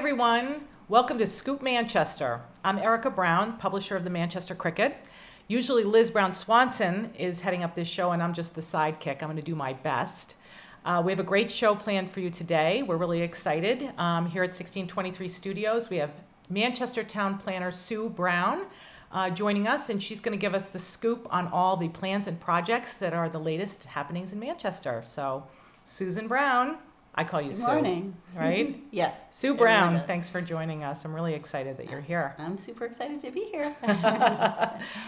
everyone. Welcome to Scoop Manchester. I'm Erica Brown, publisher of the Manchester Cricket. Usually Liz Brown Swanson is heading up this show and I'm just the sidekick. I'm going to do my best. We have a great show planned for you today. We're really excited. Here at 1623 Studios, we have Manchester Town Planner Sue Brown joining us, and she's going to give us the scoop on all the plans and projects that are the latest happenings in Manchester. So, Susan Brown, I call you Good Sue. morning. Right? Yes. Sue Brown, thanks for joining us. I'm really excited that you're here. I'm super excited to be here.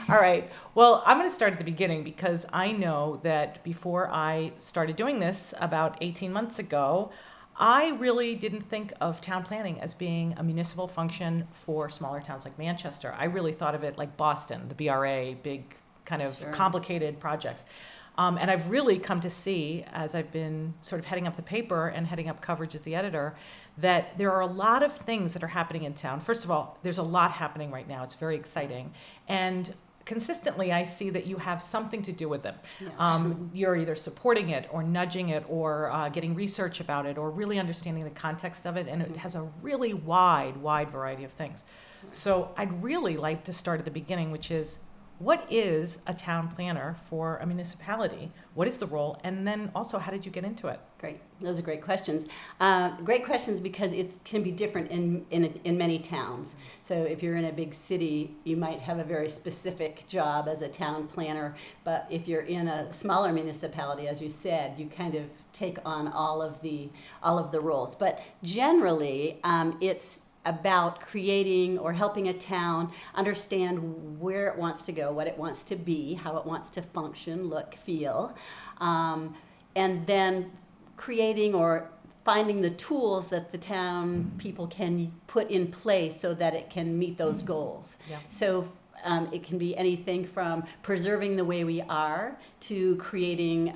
All right. Well, I'm going to start at the beginning because I know that before I started doing this about 18 months ago, I really didn't think of town planning as being a municipal function for smaller towns like Manchester. I really thought of it like Boston, the BRA, big kind of Sure. complicated projects. And I've really come to see, as I've been sort of heading up the paper and heading up coverage as the editor, that there are a lot of things that are happening in town. First of all, there's a lot happening right now. It's very exciting. And consistently, I see that you have something to do with them. Yeah. You're either supporting it or nudging it or getting research about it or really understanding the context of it. And it has a really wide variety of things. So I'd really like to start at the beginning, which is, what is a town planner for a municipality? What is the role? And then also, how did you get into it? Great. Those are great questions. Great questions because it can be different in many towns. So if you're in a big city, you might have a very specific job as a town planner. But if you're in a smaller municipality, as you said, you kind of take on all of the roles. But generally, it's about creating or helping a town understand where it wants to go, what it wants to be, how it wants to function, look, feel, and then creating or finding the tools that the town people can put in place so that it can meet those goals. Yeah. So it can be anything from preserving the way we are to creating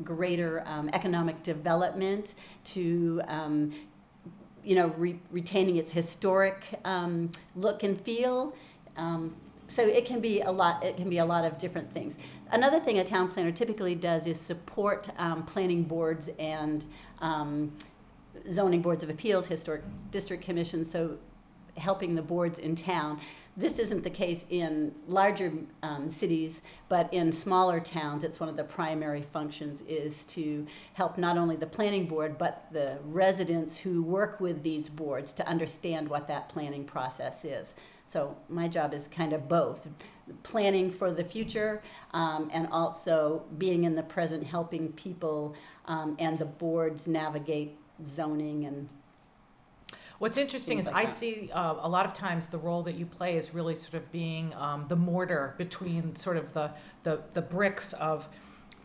greater economic development to retaining its historic look and feel. So it can be a lot. It can be a lot of different things. Another thing a town planner typically does is support planning boards and zoning boards of appeals, historic district commissions. So helping the boards in town. This isn't the case in larger cities, but in smaller towns, it's one of the primary functions is to help not only the planning board, but the residents who work with these boards to understand what that planning process is. So my job is kind of both, planning for the future and also being in the present, helping people and the boards navigate zoning and What's interesting is like I that. see a lot of times the role that you play is really sort of being the mortar between sort of the bricks of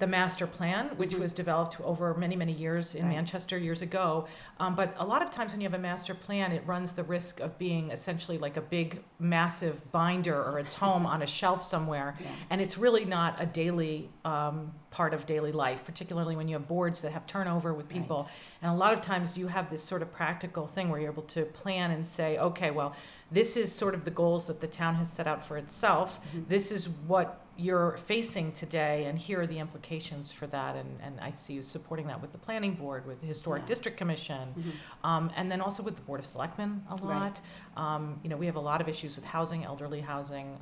the master plan, which was developed over many years in Right. Manchester years ago. But a lot of times when you have a master plan, it runs the risk of being essentially like a big, massive binder or a tome on a shelf somewhere. Yeah. And it's really not a daily part of daily life, particularly when you have boards that have turnover with people. Right. And a lot of times you have this sort of practical thing where you're able to plan and say, okay, well, this is sort of the goals that the town has set out for itself. This is what you're facing today, and here are the implications for that. And I see you supporting that with the planning board, with the Historic Yeah. District Commission, and then also with the Board of Selectmen a lot. Right. We have a lot of issues with housing, elderly housing,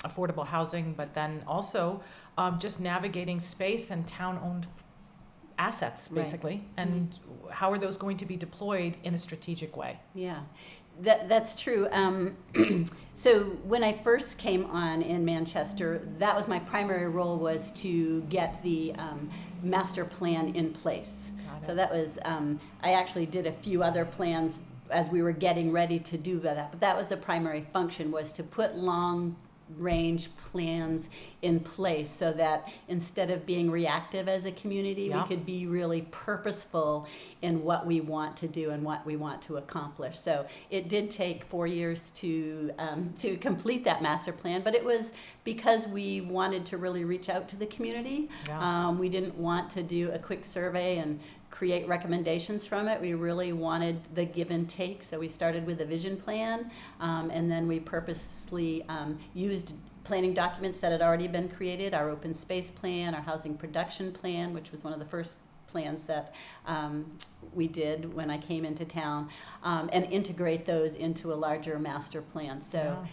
affordable housing, but then also just navigating space and town-owned assets, Right. basically, and how are those going to be deployed in a strategic way? Yeah, that's true. So when I first came on in Manchester, that was my primary role, was to get the master plan in place. Got it. So that was, I actually did a few other plans as we were getting ready to do that, but that was the primary function, was to put long range plans in place so that instead of being reactive as a community, Yeah. we could be really purposeful in what we want to do and what we want to accomplish. So it did take 4 years to complete that master plan, but it was because we wanted to really reach out to the community. Yeah. We didn't want to do a quick survey and create recommendations from it. We really wanted the give and take, so we started with a vision plan, and then we purposely used planning documents that had already been created, our open space plan, our housing production plan, which was one of the first plans that we did when I came into town, and integrate those into a larger master plan. So. Yeah.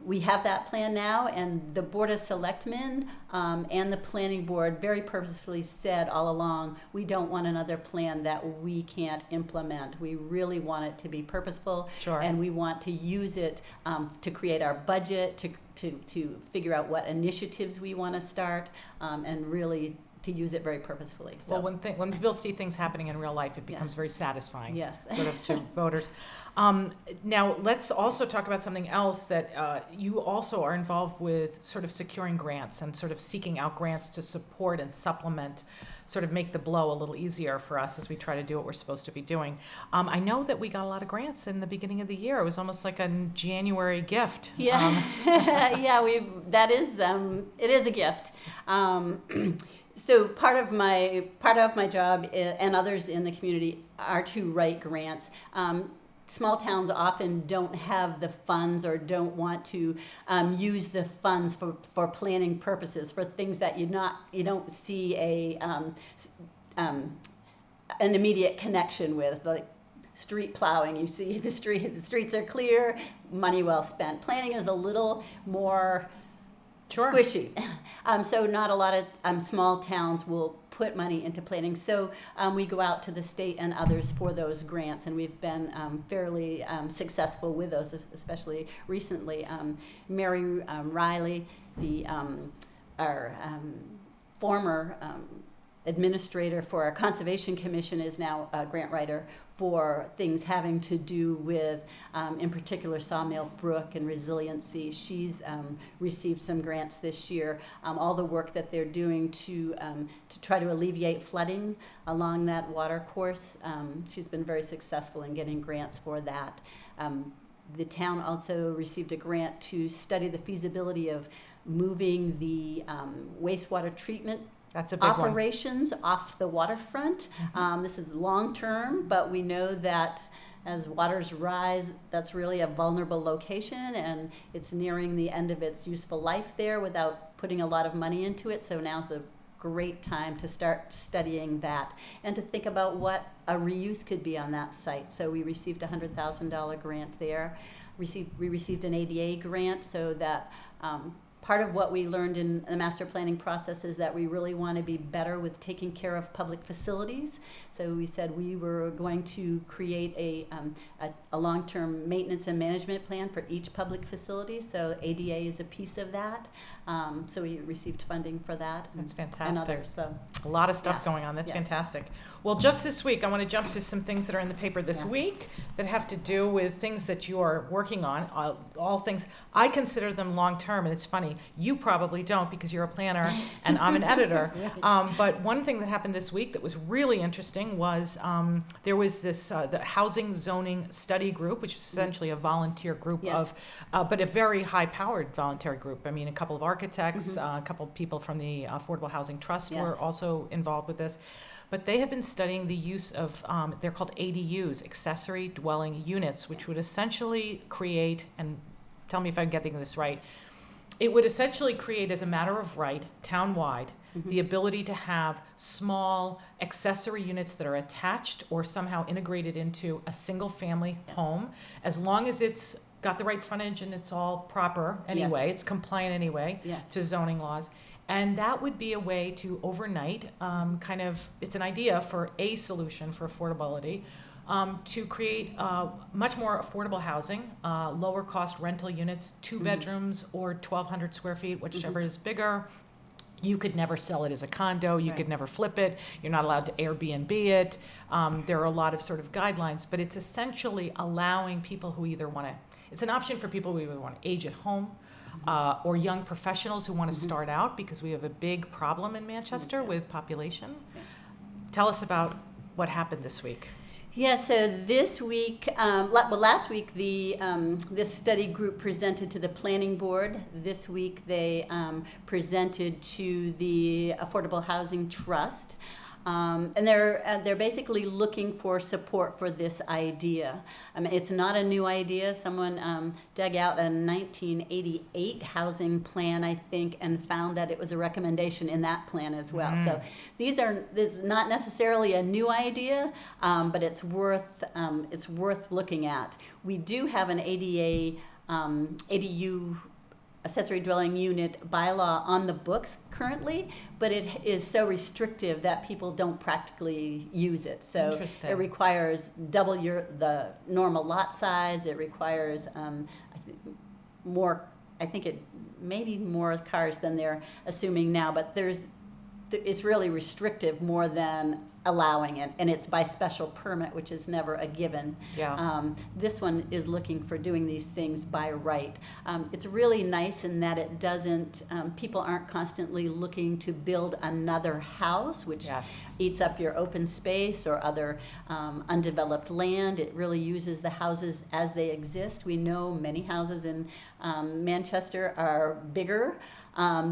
We have that plan now, and the Board of Selectmen and the Planning Board very purposefully said all along, we don't want another plan that we can't implement. We really want it to be purposeful, Sure. and we want to use it to create our budget, to figure out what initiatives we want to start, and really to use it very purposefully. So, Well, when people see things happening in real life, it becomes very satisfying. yes. Sort of to voters. Now, let's also talk about something else that you also are involved with, sort of securing grants and sort of seeking out grants to support and supplement, sort of make the blow a little easier for us as we try to do what we're supposed to be doing. I know that we got a lot of grants in the beginning of the year. It was almost like a January gift. Yeah, yeah. It is a gift. So part of my job and others in the community are to write grants. Small towns often don't have the funds or don't want to use the funds for planning purposes, for things that you don't see an immediate connection with, like street plowing. You see the streets are clear, money well spent. Planning is a little more Sure. squishy. So not a lot of small towns will put money into planning. So we go out to the state and others for those grants, and we've been fairly successful with those, especially recently. Mary Riley, our former administrator for our Conservation Commission, is now a grant writer for things having to do with, in particular, Sawmill Brook and resiliency. She's received some grants this year. All the work that they're doing to try to alleviate flooding along that water course, she's been very successful in getting grants for that. The town also received a grant to study the feasibility of moving the wastewater treatment That's a big one. operations off the waterfront. This is long term, but we know that as waters rise, that's really a vulnerable location, and it's nearing the end of its useful life there without putting a lot of money into it. So now's a great time to start studying that and to think about what a reuse could be on that site. So we received a $100,000 grant there. We received an ADA grant, so that part of what we learned in the master planning process is that we really want to be better with taking care of public facilities. So we said we were going to create a long-term maintenance and management plan for each public facility. So ADA is a piece of that. So we received funding for that. That's And fantastic. others. So A lot of stuff Yeah. going on. That's Yes. fantastic. Well, just this week, I want to jump to some things that are in the paper this Yeah. week that have to do with things that you are working on. All things, I consider them long-term, and it's funny, you probably don't because you're a planner and I'm an editor. But one thing that happened this week that was really interesting was there was this, the Housing Zoning Study Group, which is essentially a volunteer group Yes. but a very high-powered volunteer group. I mean, a couple of architects, a couple of people from the Affordable Housing Trust Yes. were also involved with this. But they have been studying the use of, they're called ADUs, accessory dwelling units, which would essentially create, and tell me if I'm getting this right, it would essentially create as a matter of right, town-wide, the ability to have small accessory units that are attached or somehow integrated into a single-family Yes. home, as long as it's got the right frontage and it's all proper anyway, it's compliant anyway Yes. to zoning laws. And that would be a way to overnight, it's an idea for a solution for affordability, to create much more affordable housing, lower cost rental units, 2 bedrooms or 1,200 square feet, whichever is bigger. You could never sell it as a condo. You Right. could never flip it. You're not allowed to Airbnb it. There are a lot of sort of guidelines, but it's essentially allowing people who either want to, it's an option for people who either want to age at home, or young professionals who want to start out, because we have a big problem in Manchester with population. Yeah. Tell us about what happened this week. Yeah, so this week, last week, this study group presented to the planning board. This week, they presented to the Affordable Housing Trust. And they're basically looking for support for this idea. It's not a new idea. Someone dug out a 1988 housing plan, I think, and found that it was a recommendation in that plan as well. So this is not necessarily a new idea, but it's worth looking at. We do have an ADU accessory dwelling unit bylaw on the books currently, but it is so restrictive that people don't practically use it. So Interesting. it requires double the normal lot size. It requires I think it maybe more cars than they're assuming now, but it's really restrictive more than allowing it, and it's by special permit, which is never a given. Yeah. This one is looking for doing these things by right. It's really nice in that it doesn't, people aren't constantly looking to build another house, which Yes. eats up your open space or other undeveloped land. It really uses the houses as they exist. We know many houses in Manchester are bigger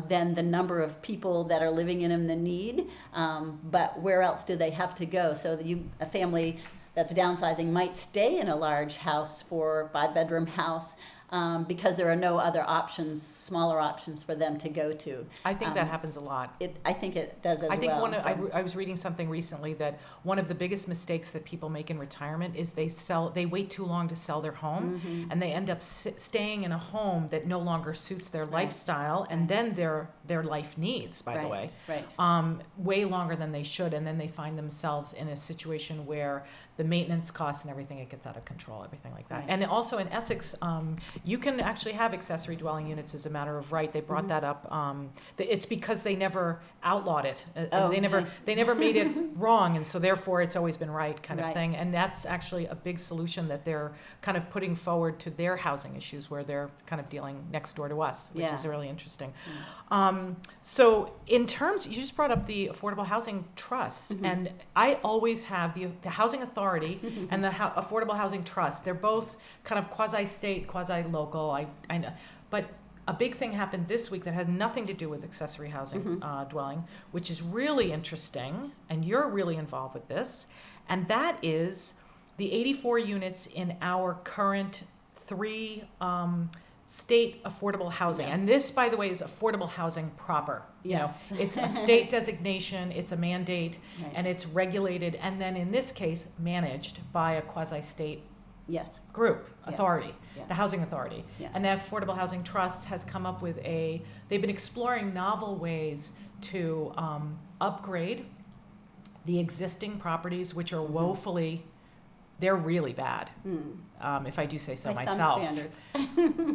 than the number of people that are living in them, the need. But where else do they have to go? So a family that's downsizing might stay in a large house for a 5-bedroom house because there are no other options, smaller options for them to go to. I think that happens a lot. I think it does as well. I think so. I was reading something recently that one of the biggest mistakes that people make in retirement is they wait too long to sell their home, and they end up staying in a home that no longer suits their lifestyle and then their life needs, by the way, way longer than they should, and then they find themselves in a situation where the maintenance costs and everything, it gets out of control, everything like that. Right. And also in Essex, you can actually have accessory dwelling units as a matter of right. They brought that up. It's because they never outlawed it. They never made it wrong, and so therefore it's always been right, kind of thing. And that's actually a big solution that they're kind of putting forward to their housing issues, where they're kind of dealing next door to us, which is really interesting. So in terms, you just brought up the Affordable Housing Trust, and I always have the Housing Authority and the Affordable Housing Trust. They're both kind of quasi-state, quasi-local. I know, but a big thing happened this week that had nothing to do with accessory housing dwelling, which is really interesting, and you're really involved with this, and that is the 84 units in our current 3 state affordable housing. And this, by the way, is affordable housing proper. Yes. You know, it's a state designation, it's a mandate, and it's regulated, and then in this case, managed by a quasi-state group, authority, the Housing Authority. And the Affordable Housing Trust has come up with they've been exploring novel ways to upgrade the existing proprities, which are woefully, they're really bad, if I do say so by myself. Some standards.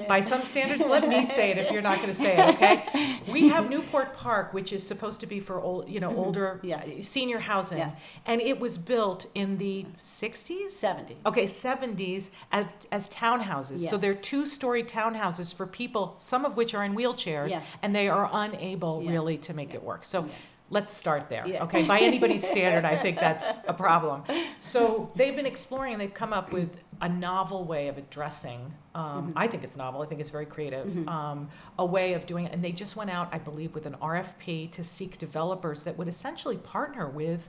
By some standards, let me say it if you're not going to say it, okay? We have Newport Park, which is supposed to be for older senior housing, and it was built in the 60s? 70s. Okay, 70s as townhouses. So they're 2-story townhouses for people, some of which are in wheelchairs, and they are unable really to make it work. So. Let's start there, okay? By anybody's standard, I think that's a problem. So they've been exploring, and they've come up with a novel way of addressing, I think it's novel, I think it's very creative, a way of doing it. And they just went out, I believe, with an RFP to seek developers that would essentially partner with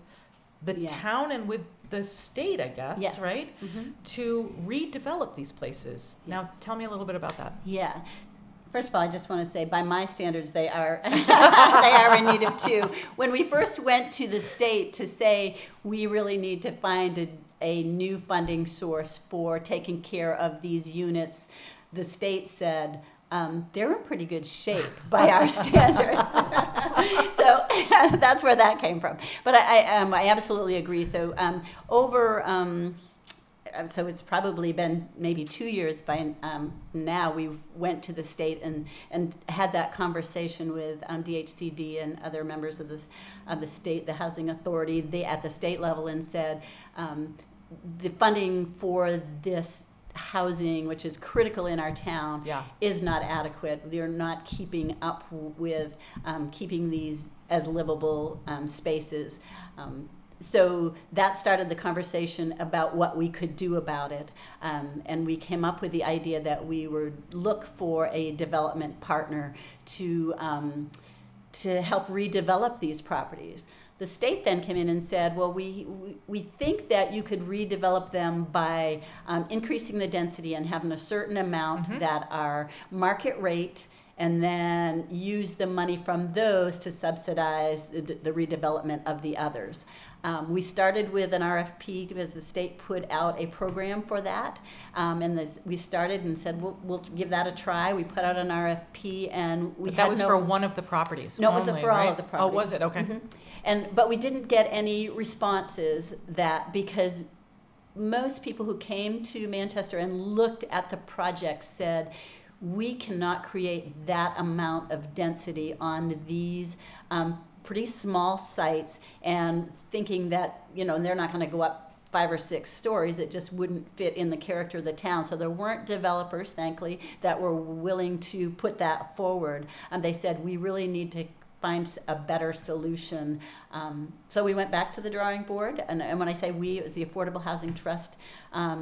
the town and with the state, I guess, right? To redevelop these places. Now, tell me a little bit about that. Yeah. First of all, I just want to say, by my standards, they are they are in need of 2. When we first went to the state to say we really need to find a new funding source for taking care of these units, the state said, they're in pretty good shape by our standards. So that's where that came from. But I absolutely agree. So so it's probably been maybe 2 years by now. We went to the state and had that conversation with DHCD and other members of the state, the Housing Authority, at the state level, and said the funding for this housing, which is critical in our town, is not adequate. They're not keeping up with keeping these as livable spaces. So that started the conversation about what we could do about it. And we came up with the idea that we would look for a development partner to help redevelop these properties. the state then came in and said, well, we think that you could redevelop them by increasing the density and having a certain amount that are market rate, and then use the money from those to subsidize the redevelopment of the others. We started with an RFP because the state put out a program for that, we started and said we'll give that a try. We put out an RFP, and we But that was for one of the properties. No, it was only, for right? all of the properties. Oh, was it? Okay. But we didn't get any responses because most people who came to Manchester and looked at the project said, we cannot create that amount of density on these pretty small sites, and thinking that, and they're not going to go up 5 or 6 stories. It just wouldn't fit in the character of the town. So there weren't developers, thankfully, that were willing to put that forward. They said, we really need to find a better solution. So we went back to the drawing board, and when I say we, it was the Affordable Housing Trust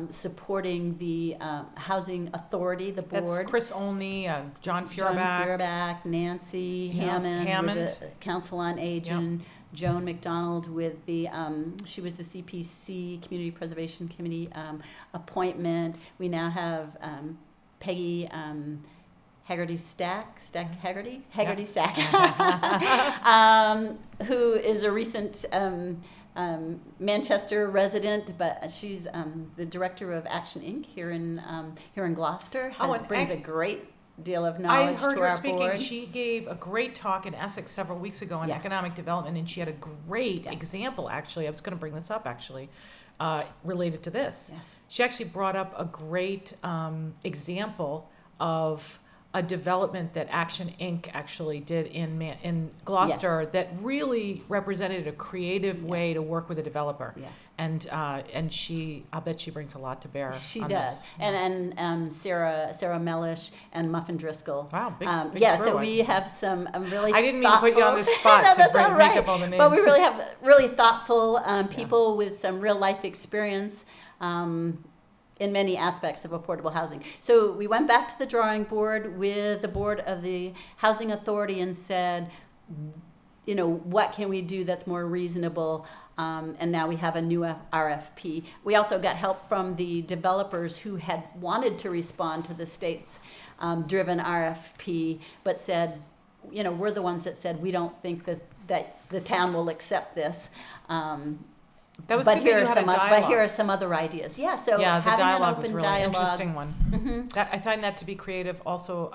supporting the Housing Authority, the board. That's Chris Olney, John Feuerbach. John Feuerbach, Nancy Hammond, with the Council on Aging, Joan McDonald with the, she was the CPC, Community Preservation Committee appointment. We now have Peggy Haggerty Stack, who is a recent Manchester resident, but she's the director of Action Inc. here in Gloucester. Brings a great deal of knowledge to our board. I heard her speaking. She gave a great talk in Essex several weeks ago on economic development, and she had a great example, actually. I was going to bring this up, actually, related to this. Yes. She actually brought up a great example of a development that Action Inc. actually did in Gloucester that really represented a creative way to work with a developer. Yeah. And I'll bet she brings a lot to bear. She on does. This. And Sarah Mellish and Muffin Driscoll. Wow, big yeah, crew. so we have some really I didn't mean to put you on the spot no, to that's all right. make up all the names. But we really have really thoughtful people with some real life experience in many aspects of affordable housing. So we went back to the drawing board with the board of the Housing Authority and said, what can we do that's more reasonable? And now we have a new RFP. We also got help from the developers who had wanted to respond to the state's driven RFP, but said, we're the ones that said we don't think that the town will accept this. That was but good here that you are had a some dialogue. But here are some other ideas. Yeah, so the having an dialogue open was really dialogue. interesting one. I find that to be creative. Also,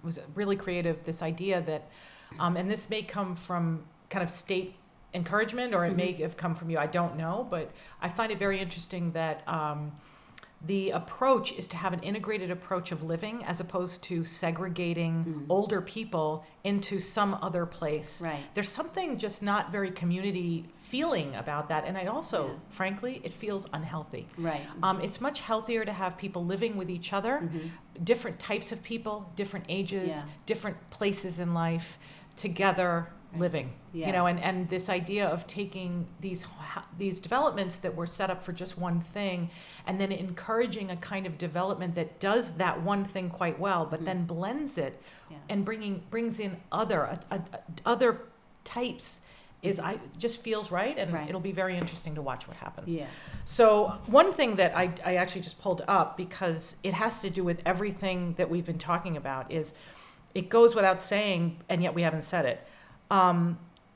was really creative. This idea that, and this may come from kind of state encouragement, or it may have come from you. I don't know, but I find it very interesting that the approach is to have an integrated approach of living, as opposed to segregating older people into some other place. Right. There's something just not very community feeling about that, and I also, frankly, it feels unhealthy. Right. It's much healthier to have people living with each other, different types of people, different ages, different places in life, together living. And this idea of taking these developments that were set up for just one thing, and then encouraging a kind of development that does that one thing quite well, but then blends it and brings in other types just feels right, and it'll be very interesting to watch what happens. Yes. So one thing that I actually just pulled up, because it has to do with everything that we've been talking about, is it goes without saying, and yet we haven't said it.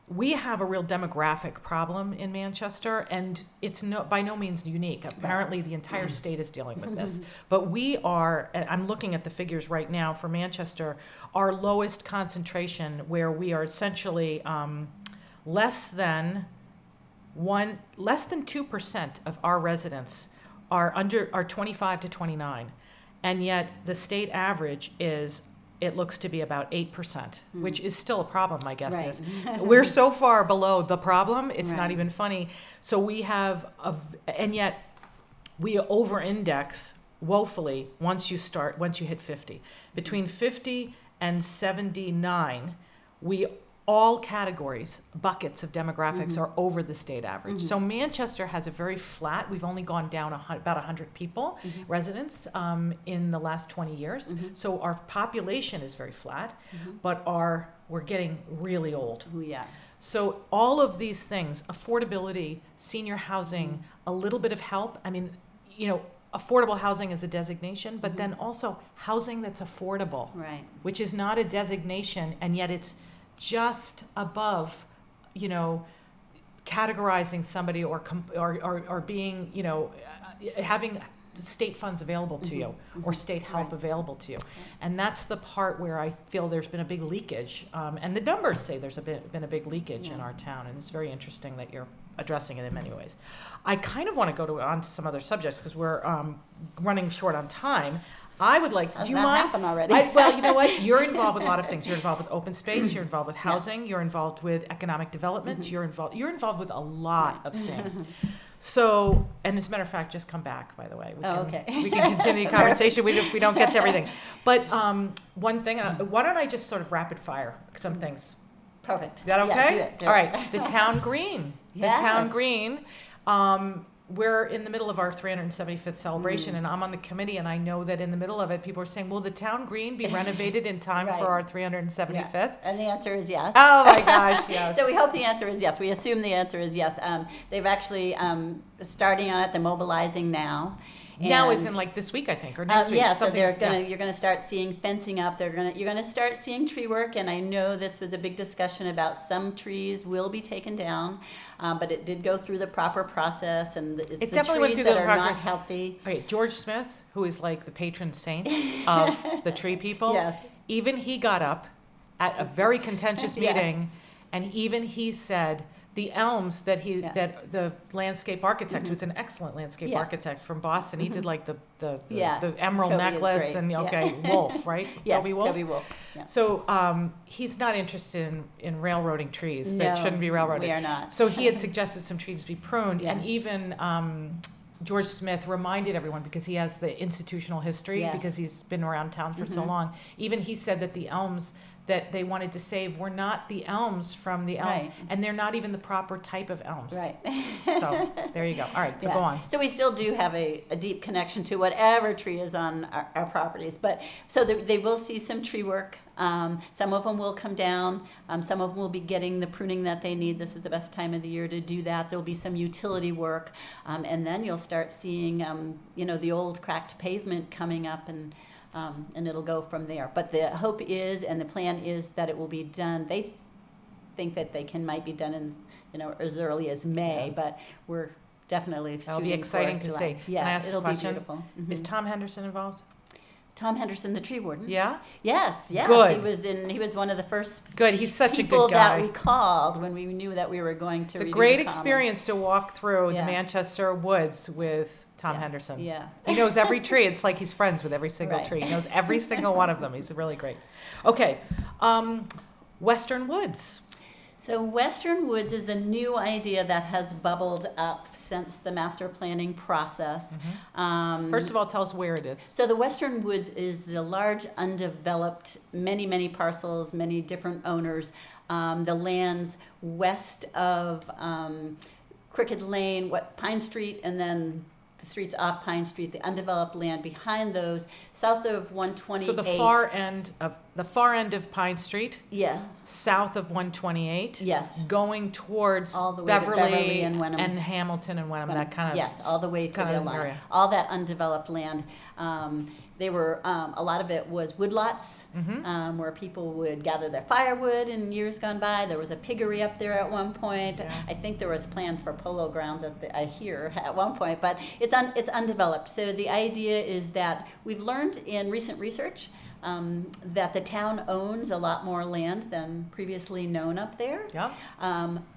We have a real demographic problem in Manchester, and it's by no means unique. Apparently, the entire state is dealing with this. But we are, I'm looking at the figures right now for Manchester, our lowest concentration, where we are essentially less than 2% of our residents are 25 to 29, and yet the state average is, it looks to be about 8%, which is still a problem, my guess is. We're so far below the problem, it's not even funny. So we have, and yet we over-index woefully once you hit 50. Between 50 and 79, all categories, buckets of demographics are over the state average. So Manchester has a very flat, we've only gone down about 100 people, residents, in the last 20 years. So our population is very flat, but we're getting really old. Yeah. So all of these things, affordability, senior housing, a little bit of help. I mean, affordable housing is a designation, but then also housing that's affordable, Right. which is not a designation, and yet it's just above, categorizing somebody or being, having state funds available to you or state help Right. available to you. And that's the part where I feel there's been a big leakage. And the numbers say there's been a big leakage in our town, and it's very interesting that you're addressing it in many ways. I kind of want to go on to some other subjects because we're running short on time. I would like, Has do you that mind? happened already? Well, you know what? You're involved with a lot of things. You're involved with open space. You're involved with housing. You're involved with economic development. You're involved with a lot of things. So, and as a matter of fact, just come back, by the way. Okay. We can continue the conversation if we don't get to everything. But one thing, why don't I just sort of rapid fire some things? Perfect. Is that okay? Yeah, do it. All right. The town green. The town Yes. green. We're in the middle of our 375th celebration, and I'm on the committee, and I know that in the middle of it, people are saying, will the town green be renovated in time Right. for our 375th? Yeah. And the answer is yes. Oh my gosh, yes. So we hope the answer is yes. We assume the answer is yes. They've actually starting on it. They're mobilizing now. Now is And, in like this week, I think, or next week. Yeah, so something- you're gonna start seeing fencing up. You're gonna start seeing tree work, and I know this was a big discussion about some trees will be taken down, but it did go through the proper process, and it's the definitely went trees through that the are proper- not healthy. Okay, George Smith, who is like the patron saint of the tree people, Yes. even he got up at a very contentious Yes. meeting, and even he said the elms that Yeah. that the landscape architect, who's an excellent landscape Yes. architect from Boston, he did like the Yes, emerald Toby is necklace great. and Yeah. okay, Wolf, right? Yes, Toby Wolf. Toby Wolf. Yeah. So he's not interested in railroading trees that No, shouldn't be railroaded. we are not. So he had suggested some trees be pruned, Yeah. and even George Smith reminded everyone, because he has the institutional history, Yes. because he's been around town for so long. Even he said that the elms that they wanted to save were not the elms from the elms, Right. and they're not even the proper type of elms. Right. So there you go. All right, so Yeah. go on. So we still do have a deep connection to whatever tree is on our properties. But so they will see some tree work. Some of them will come down. Some of them will be getting the pruning that they need. This is the best time of the year to do that. There'll be some utility work. And then you'll start seeing, the old cracked pavement coming up, and it'll go from there. But the hope is, and the plan is, that it will be done. They think that might be done in, as early as May, but we're definitely That'll be shooting exciting for to July. see. Yeah, Can I ask it'll a question? be beautiful. Mhm. Is Tom Henderson involved? Tom Henderson, the tree warden? Yeah? Yes. Good. He was one of the first Good. He's such a people good guy. that we called when we knew that we were going to It's a redo great the common. experience to walk through the Yeah. Manchester woods with Tom Yeah. Henderson. Yeah. He knows every tree. It's like he's friends with every single Right. tree. He knows every single one of them. He's really great. Okay. Western Woods. So Western Woods is a new idea that has bubbled up since the master planning process. First of all, tell us where it is. So the Western Woods is the large, undeveloped, many parcels, many different owners. The lands west of Crooked Lane, Pine Street, and then the streets off Pine Street, the undeveloped land behind those, south of 128. So the far end of Pine Street, Yes, south of 128. yes. Going towards All the way to Beverly and Wenham. Hamilton and Wenham, that kind of Yes, all the way to kind the of line. area. All that undeveloped land. They were a lot of it was woodlots, where people would gather their firewood. In years gone by, there was a piggery up there at one point. Yeah. I think there was planned for polo grounds here at one point, but it's undeveloped. So the idea is that we've learned in recent research that the town owns a lot more land than previously known up there. Yeah.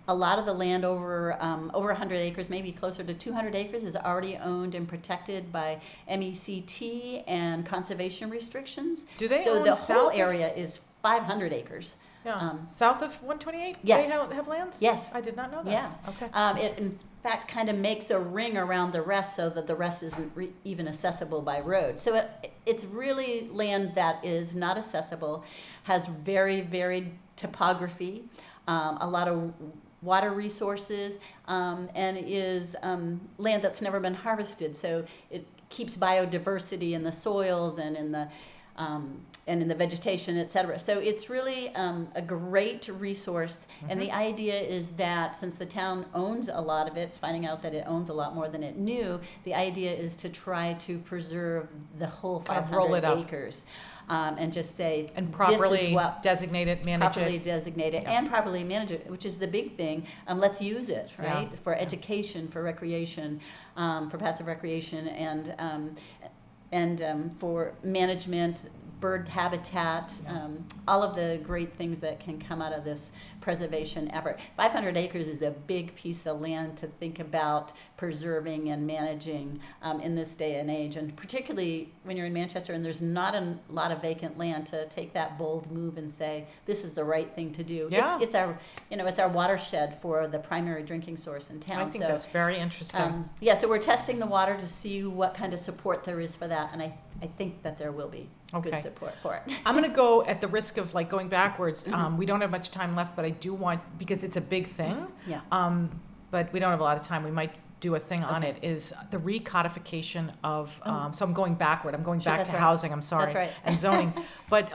A lot of the land over 100 acres, maybe closer to 200 acres, is already owned and protected by MECT and conservation restrictions. Do they So own the south whole of- area is 500 acres. Yeah. South of 128? Yes. They have lands? Yes. I did not know that. Yeah. Okay. It in fact kind of makes a ring around the rest so that the rest isn't even accessible by road. So it's really land that is not accessible, has very varied topography, a lot of water resources, and is land that's never been harvested. So it keeps biodiversity in the soils and in the and in the vegetation, et cetera. So it's really a great resource. And the idea is that since the town owns a lot of it, it's finding out that it owns a lot more than it knew, the idea is to try to preserve the whole Kind of roll 500 it up. acres. And just say, And this properly is what designate it, manage properly it. designate it Yeah. and properly manage it, which is the big thing. Let's use it, right? Yeah. For education, for recreation, for passive recreation, and for management, bird habitat, all of the great things that can come out of this preservation effort. 500 acres is a big piece of land to think about preserving and managing in this day and age, and particularly when you're in Manchester and there's not a lot of vacant land, to take that bold move and say this is the right thing to do. Yeah. It's our, it's our watershed for the primary drinking source in town. I think that's very interesting. Yeah, so we're testing the water to see what kind of support there is for that, and I think that there will be good Okay. support for it. I'm going to go at the risk of like going backwards. Mm-hmm. We don't have much time left, but I do want, because it's a big thing, Yeah. but we don't have a lot of time. We might do a thing on Okay. it, is the recodification of, so I'm going backward. I'm going Sure, back that's to right. housing, I'm sorry. That's right. And zoning. But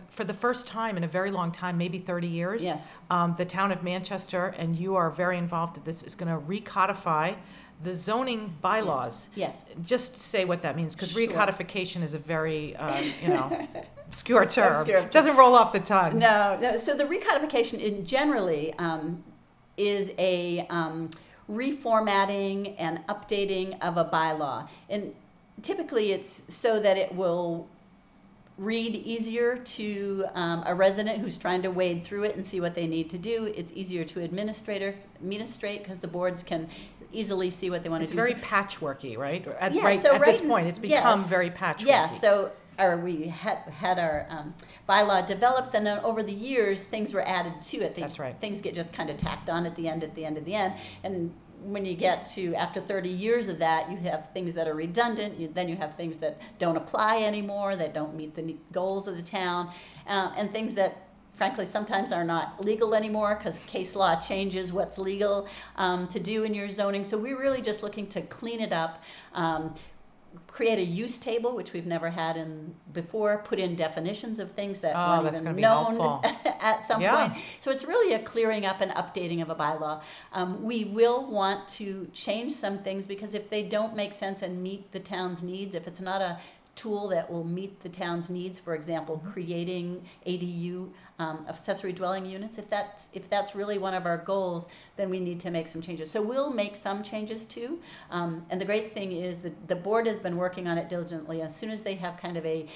for the first time in a very long time, maybe 30 years, Yes. the town of Manchester, and you are very involved in this, is going to recodify the zoning bylaws. Yes. Just say what that means, because Sure. recodification is a very, obscure term. Obscure term. Doesn't roll off the tongue. No. So the recodification generally is a reformatting and updating of a bylaw. And typically it's so that it will read easier to a resident who's trying to wade through it and see what they need to do. It's easier to administrate because the boards can easily see what they want It's to do. very patchworky, right? At, Yeah, right, so at this right- point, it's become yes, very patchworky. Yeah, so we had our bylaw developed, and then over the years, things were added to it. That's right. Things get just kind of tacked on at the end. And when you get to after 30 years of that, you have things that are redundant. Then you have things that don't apply anymore, that don't meet the goals of the town, and things that frankly sometimes are not legal anymore because case law changes what's legal to do in your zoning. So we're really just looking to clean it up, create a use table, which we've never had before, put in definitions of things that Oh, weren't that's even gonna be known helpful. at some Yeah. point. So it's really a clearing up and updating of a bylaw. We will want to change some things because if they don't make sense and meet the town's needs, if it's not a tool that will meet the town's needs, for example, creating ADU accessory dwelling units, if that's really one of our goals, then we need to make some changes. So we'll make some changes too. And the great thing is that the board has been working on it diligently. As soon as they have kind of a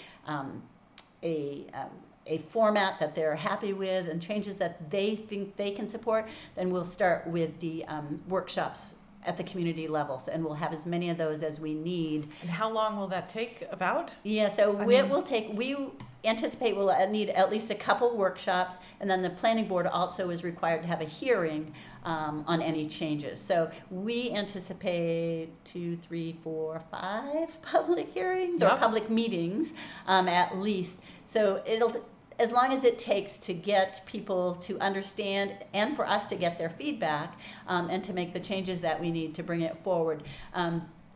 format that they're happy with and changes that they think they can support, then we'll start with the workshops at the community levels, and we'll have as many of those as we need. And how long will that take about? Yeah, so I we mean- anticipate we'll need at least a couple workshops, and then the planning board also is required to have a hearing on any changes. So we anticipate 2, 3, 4, 5 public hearings or Yep. public meetings at least. So as long as it takes to get people to understand and for us to get their feedback and to make the changes that we need to bring it forward.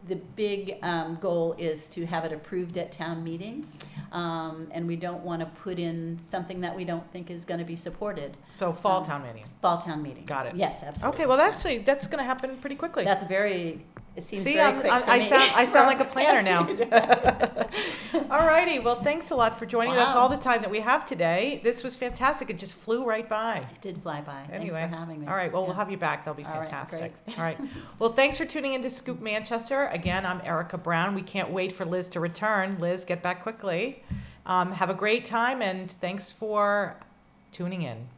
The big goal is to have it approved at town meeting, and we don't want to put in something that we don't think is going to be supported. So fall town meeting. Fall town meeting. Got it. Yes, absolutely. Okay, well, that's going to happen pretty quickly. It seems See, very quick to I me. sound like a planner now. All righty, well, thanks a lot for joining. That's Wow. all the time that we have today. This was fantastic. It just flew right by. It did fly by. Anyway, Thanks for having me. all right. Well, we'll Yeah. have you back. That'll be All right, fantastic. great. All right. Well, thanks for tuning in to Scoop Manchester. Again, I'm Erica Brown. We can't wait for Liz to return. Liz, get back quickly. Have a great time, and thanks for tuning in.